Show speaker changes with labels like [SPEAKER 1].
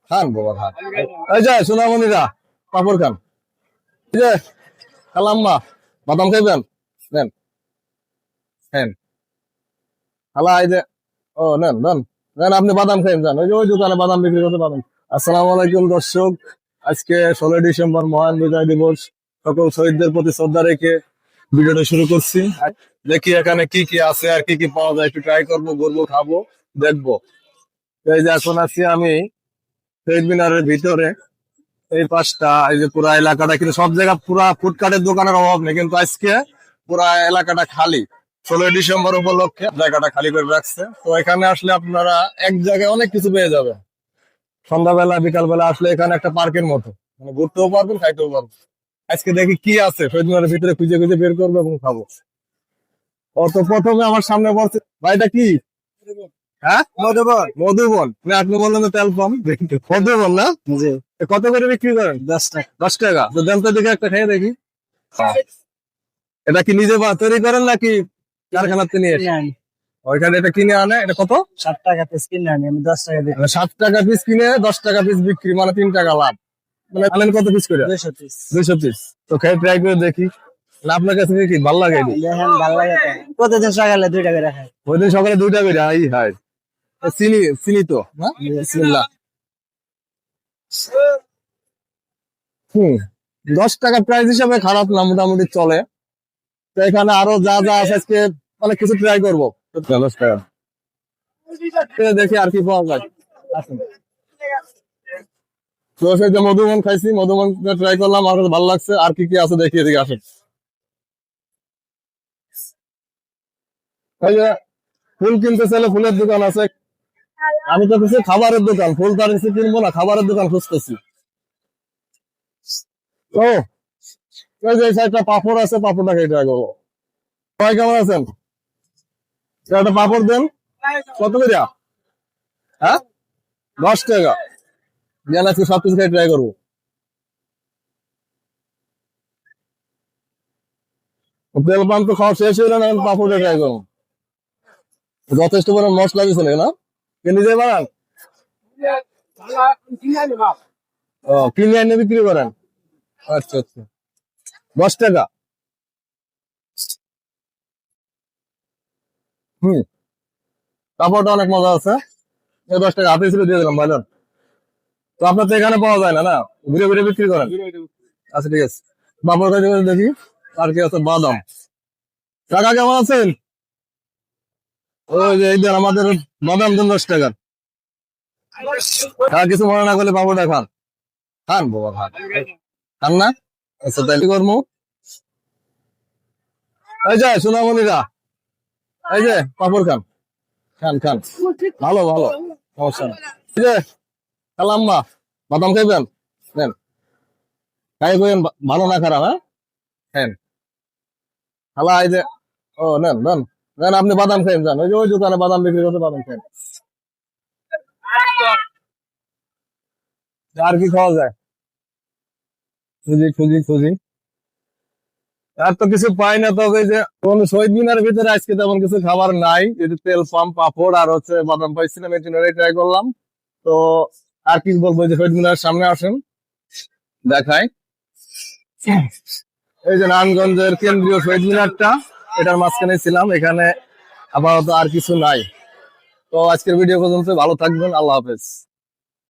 [SPEAKER 1] খান বাবা খান। এই যে সোনামণিরা পাপড় খান। এই যে কালাম্মা বাদাম খাইবেন নেন নেন। খালা এই যে ও নেন নেন নেন, আপনি বাদাম খাইবেন যান, ওই যে ওই দোকানে বাদাম বিক্রি করতে বাদাম। আসসালামু আলাইকুম দর্শক, আজকে 16 ডিসেম্বর মহান বিজয় দিবস। সকল শহীদদের প্রতি শ্রদ্ধা রেখে ভিডিওটা শুরু করছি। দেখি এখানে কি কি আছে আর কি কি পাওয়া যায়, একটু ট্রাই করবো, ঘুরবো, খাবো, দেখবো। এই যে এখন আছি আমি শহীদ মিনারের ভিতরে। এই পাশটা এই যে পুরা এলাকাটা, কিন্তু সব জায়গা পুরা ফুটকাটের দোকানের অভাব নেই, কিন্তু আজকে পুরা এলাকাটা খালি। 16 ডিসেম্বর উপলক্ষে জায়গাটা খালি করে রাখছে। তো এখানে আসলে আপনারা এক জায়গায় অনেক কিছু পেয়ে যাবেন। সন্ধ্যাবেলা বিকালবেলা আসলে এখানে একটা পার্কের মতো, মানে ঘুরতেও পারবেন, খাইতেও পারবেন। আজকে দেখি কি আছে শহীদ মিনারের ভিতরে, খুঁজে খুঁজে বের করবো এবং খাবো। ও তো প্রথমে আমার সামনে পড়ছে ভাইটা কি, হ্যাঁ মধুবন, মধুবন না আপনি বললেন তো তেল পাম্প, মধুবন না? কত করে বিক্রি করেন? 10 টাকা। 10 টাকা তো দেন তো দেখে একটা খেয়ে দেখি। এটা কি নিজে তৈরি করেন নাকি কারখানাতে নিয়ে? ওইখানে এটা কিনে আনে। এটা কত?
[SPEAKER 2] 7 টাকা পিস কিনে আনি আমি, 10 টাকা দিই।
[SPEAKER 1] 7 টাকা পিস কিনে 10 টাকা পিস বিক্রি, মানে 3 টাকা লাভ। মানে আনেন কত পিস করে?
[SPEAKER 2] 200 পিস।
[SPEAKER 1] 200 পিস। তো খেয়ে ট্রাই করে দেখি। না আপনার কাছে কি ভালো লাগে?
[SPEAKER 2] দেখেন ভালো লাগে তো। প্রতিদিন সকালে 2 টাকা রাখাই।
[SPEAKER 1] ওই দিন সকালে 2 টাকা করে। হাই হাই, চিনি চিনি তো না? বিসমিল্লাহ। 10 টাকা প্রাইস হিসাবে খারাপ না, মোটামুটি চলে। তো এখানে আরো যা যা আছে আজকে অনেক কিছু ট্রাই করবো। 10 টাকা দেখি আর কি পাওয়া যায়। আসুন। তো সেই যে মধুবন খাইছি, মধুবন ট্রাই করলাম, আমার কাছে ভালো লাগছে। আর কি কি আছে দেখি, এদিকে আসেন। এই যে ফুল কিনতে চাইলে ফুলের দোকান আছে। আমি তো কিছু খাবারের দোকান, ফুল তার কিছু কিনবো না, খাবারের দোকান খুঁজতেছি। ও এই যে সাইডটা পাপড় আছে, পাপড়টা খেয়ে ট্রাই করবো। সবাই কেমন আছেন? একটা পাপড় দেন। কত করে? হ্যাঁ 10 টাকা। জান আজকে সবকিছু খেয়ে ট্রাই করবো। তেল পাম্প তো খাওয়া শেষ হইলো না, পাপড়টা ট্রাই করবো। যথেষ্ট পরিমাণ মশলা দিয়েছে না? নিজে বানান? ও কিনে এনে বিক্রি করেন? আচ্ছা আচ্ছা। 10 টাকা। হম কাপড়টা অনেক মজা আছে। 10 টাকা হাতে ছিল, দিয়ে দিলাম ভাইজান। তো আপনার তো এখানে পাওয়া যায় না, না ঘুরে ঘুরে বিক্রি করেন? আচ্ছা ঠিক আছে, পাপড়টা দিয়ে দেখি। আর কি আছে? বাদাম। কাকা কেমন আছেন? ওই যে এই দেন আমাদের বাদাম দেন 10 টাকার। আর কিছু মনে না করলে পাপড়টা খান। খান বাবা খান। খান না? আচ্ছা তাই কি করবো। এই যে সোনামণিরা, এই যে পাপড় খান, খান খান, ভালো ভালো, সমস্যা না। এই যে কালাম্মা বাদাম খাইবেন নেন, খাই কইেন ভালো না খারাপ, হ্যাঁ খান। খালা এই যে ও নেন নেন নেন, আপনি বাদাম খাইন যান, ওই যে ওই দোকানে বাদাম বিক্রি করতে বাদাম খান। আর কি খাওয়া যায়? খুঁজি খুঁজি খুঁজি, আর তো কিছু পাই না। তো ওই যে কোন শহীদ মিনারের ভিতরে আজকে তেমন কিছু খাবার নাই, যদি তেল পাম্প, পাপড় আর হচ্ছে বাদাম পাইছিলাম, এই জন্য ট্রাই করলাম। তো আর কি বলবো, যে শহীদ মিনারের সামনে আসেন দেখাই। এই যে নারায়ণগঞ্জের কেন্দ্রীয় শহীদ মিনারটা, এটার মাঝখানে ছিলাম। এখানে আপাতত আর কিছু নাই। তো আজকের ভিডিও পর্যন্ত, ভালো থাকবেন, আল্লাহ হাফেজ।